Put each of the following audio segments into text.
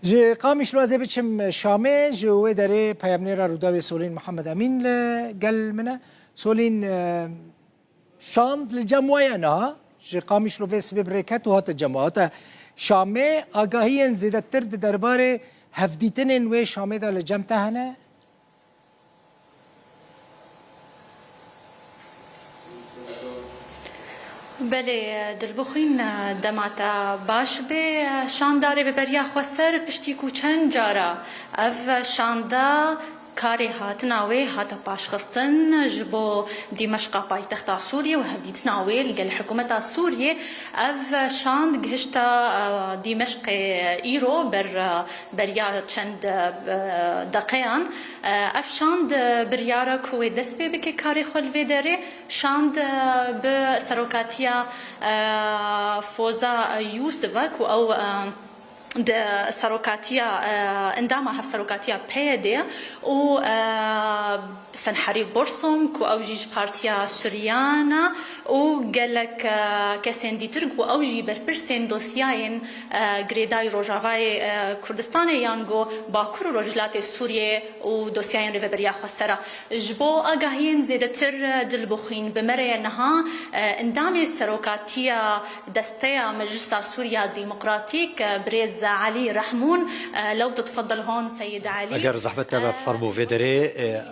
جی قامیش لوازه بچم شامه جو داره پیامنیر روداوی سولین محمد امین گل منه سولین شاند لجمعه نه جی قامیش لوازه سبب رکت و هات جماعت شامه آگاهی زیاده تر درباره هفدیتن و شامه دال جمع تهنه بله دلبخین دماتا باش به شانداره به بریا خسر پشتی کوچن جارا اف شاندا کاری هات ناوی هات باش خستن جبو دمشق پایتخت سوریه و هدیت ناوی لجل حکومت سوریه اف شاند گهشتا دمشق ایرو بریا چند دقیقان اف شاند بریارا کوی دست به که کاری خل و داره شاند به سروکاتیا فوزا یوسف کو او د سروکاتیا اندامه هف سروکاتیا پیده و سنحري برسوم كو أوجيج بارتيا سوريانا و قالك كاسين دي ترق و أوجي بربرسين دوسياين غريداي روجافاي كردستان يانغو باكور روجلات سوريا و دوسياين ريفبريا خسرة جبو أغاهين زيادة تر دلبخين بمريا نها اندامي سروكاتيا دستيا مجلس سوريا ديمقراطيك بريز علي رحمون لو تتفضل هون سيد علي اگر زحمت فرمو فيدري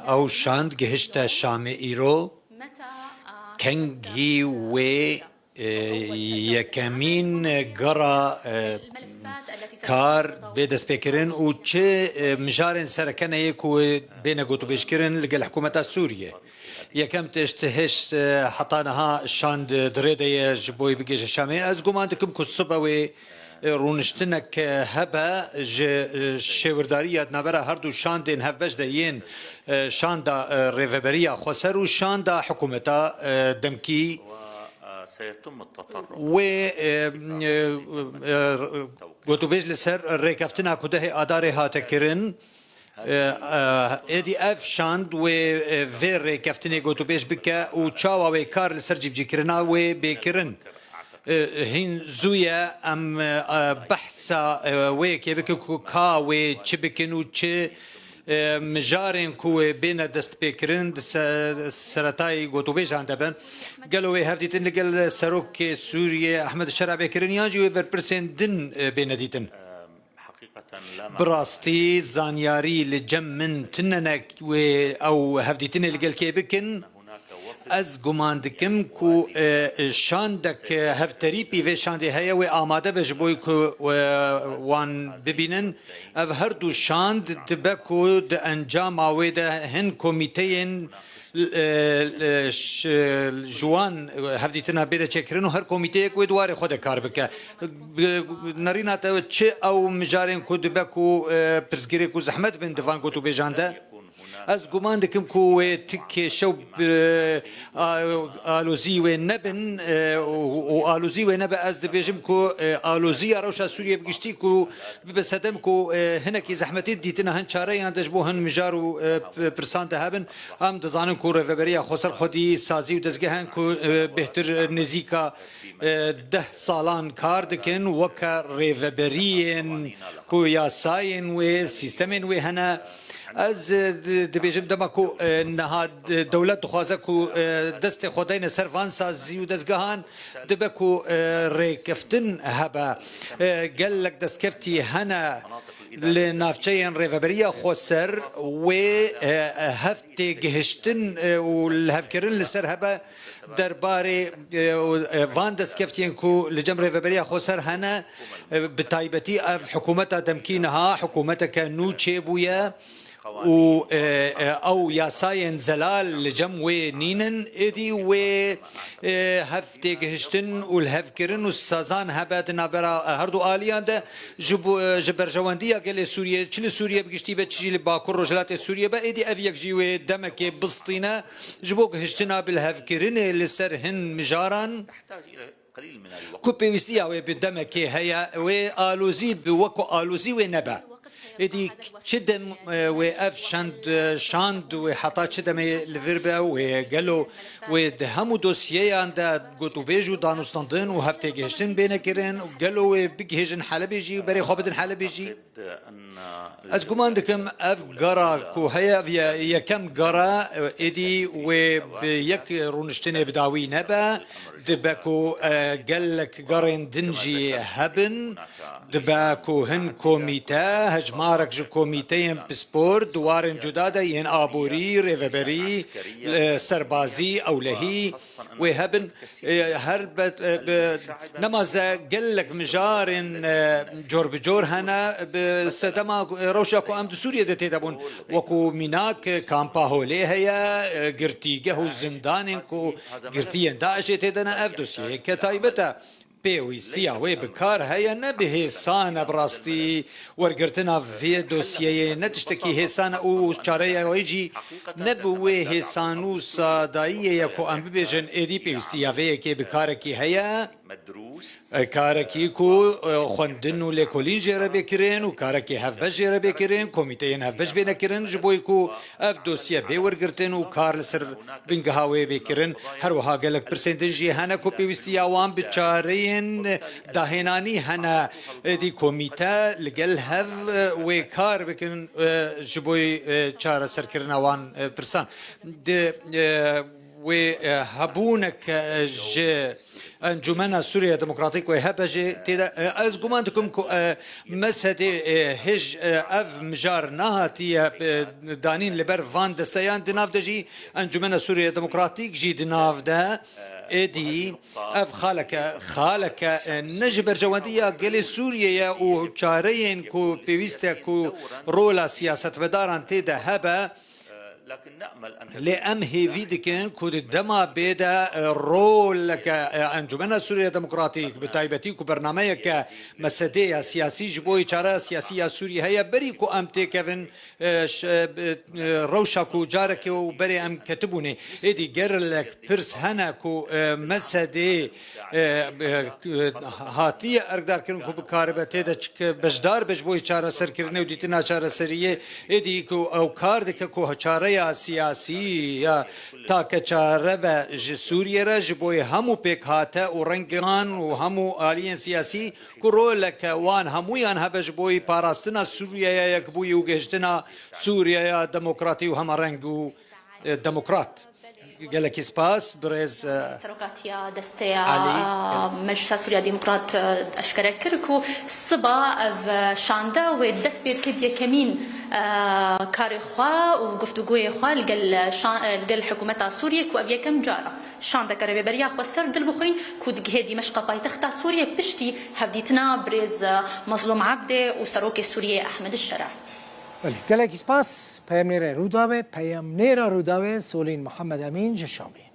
او شاند گهشت شام ایرو کنگی و یکمین گرا کار به دست بکرن و چه مجارن سرکنه یکو بین گوتو بشکرن لگل حکومت سوریه یکم تشتهش حطانها شاند دريده جبوي بگیش شامي از گمان دکم که صبح و رونشتنك هبا شورداريات نبرا هردو شاندين هفبش دين شاندا ريفبريا خسر و شاندا حكومتا دمكي سيتم التطرق و قلتو بيج لسر ريكفتنا كده اداري هاتكرن ادي اف شاند و فير ريكفتني قلتو بيج بكا و تشاوا و كار لسر جيب جيكرنا و بكرن هين زويا ام بحثا ويك يبكو كا و تشبكن و تش مجارن كو بين دست بكرن سرطاي قطبيج عندبن قالوا هفتيتن لقال سروك سوريا احمد الشرع بكرن ياجي برسين دن بين ديتن براستي زانياري لجم من تننك او هفتيتن لقال كيبكن از گمان دکم کو شاندک هفتری پیوه شاندی هیا و آماده بش بوی کو وان ببینن او هر دو شاند دبکو د انجام آویده هن کمیتین جوان هفتیتنا بیده چکرن و هر کمیته یک دوار خود کار بکه نرینا تا چه او مجارن کو دبکو پرسگیری کو زحمت بین دفان کو تو بجانده از گمان دکم کو تک شو آلوزی و نبن و آلوزی و نب از دبیجم کو آلوزی روشا سوریه بگشتی کو بسدم کو هنکی زحمتی دیتنا هن چاره یان دجبو هن مجار و پرسانت هبن هم دزانم کو رفبریا خسر خودی سازی و دزگه هن کو بهتر نزیکا 10 سالان کار دکن وکا رفبرین کو یاساین و سیستمین و هنه از دبیجم دمکو نهاد دولت خوازه کو دست خداین سرفان سازی و دستگاهان دبکو ریکفتن هبا قال لك دستکفتی هنا لنافچین ریفبریا خسر و هفته گهشتن و الهفکرن لسر هبا درباره وان دستکفتین کو لجم ریفبریا خسر هنا بتایبتی اف حکومت دمکینها حکومت کنو چه بویا و او ياساين زلال لجم نينن ادي و هفتي گهشتن و الهفكرن و سازان هبات نابرا هردو آليان ده جبر جواندية قال سوريا چل سوريا بگشتي بچي لباكور رجلات سوريا با ادي اف يك جيوه دمك بسطينا جبو گهشتنا بالهفكرن لسر هن مجاران قليل من الوقت كو بيوستيا و بدمك هيا و آلوزي بوكو آلوزي و نبا ادي شدم واف شاند وحطا شدم الفيربا وقالوا ودهمو دوسيه عند قوتو بيجو دانوستاندن وهفتي جهشتن بينا كيرين وقالوا بيجهجن حلبيجي وبري خابدن حلبيجي از گمان دکم اف گرا کو هيا یا کم گرا ادي و بيك رونشتنه بداوي نبا دبكو قالك قرن دنجي هبن دباكو هن كوميتا هجمارك جو كوميتين بسبور دوارن جدادا ين ابوري ريفبري سربازي او لهي وهبن هرب نمازا قالك مجارن جور بجور هنا بسدما روشاكو ام سوريا دتيدبون وكو ميناك كامبا هولي هيا قرتيجه وزندانكو قرتيان داعش تدنا اف دوسيه كتايبتا بيويستيا وي بكار هيا نبه هسان براستي ورقرتنا في دوسيه نتشتكي هسان او شاريا ويجي نبوي هسانو صادايه يكو ام بيجن ادي بيويستيا في كي بكاركي هيا كاركي كو خوندن ولكولين جرا بكرين وكاركي هفبج جرا بكرين كوميتين هفبج بينا كرين جبويكو اف دوسيه بيورغرتن وكارل سر بنغهاوي بكرين هر وها قالك برسنتجي هنا كو بيويستيا وان بتشارين داهناني هنا دي كوميتا لقل هف وكار بكن جبوي تشارا سر كرنا وان برسان وهبونك ج انجمن سوريا ديمقراطيك وهبجي تدا از گمانتكم مسد هج اف مجار نهاتي دانين لبر فان دستيان دناف دجي انجمن سوريا ديمقراطيك جي دناف دا ادي اف خالك نجبر جواديه قال سوريا وشارين كو بيويستا كو رولا سياسه بداران تدا هبه لكن نأمل أن لأم هيفيدكن كود الدما بيدا رول لك أنجمن سوريا ديمقراطيك بتايبتيك برنامجك مسدية سياسي جبوي شارع سياسية سوريا هي بريكو أم تكفن روشاكو جارك وبري أم كتبوني إدي جر لك برس هنا كو مسدي هاتية أقدر كنكو بكاربة تدا بجدار بجبوي شارع سركرني وديتنا شارع سرية إدي كو أو كاردك كو شارع سياسي تاك شارع سوريا رجبوي همو بيك هاتا ورنجان وهمو آليين سياسي كرولك وان همويان هبجبوي باراستنا سوريا يكبوي وجهتنا سوريا ديمقراطي وهم رنجو ديمقراط قالك سباس بريز سروقاتيا دستيا مجلس سوريا ديمقراط اشكرا كركو صبا شاندا ودس بكبيه كمين كاري خوا وقفتوغوي خوا لقل حكومه سوريا كو ابي كم جاره شاندا كربي بريا خو سر دل بخوين كود جهدي مشقه بايتخت سوريا بشتي هبديتنا بريز مظلوم عبده وسروك سوريا احمد الشرع قالك سپاس پیامنیر رودابه سولین محمد امین جشامی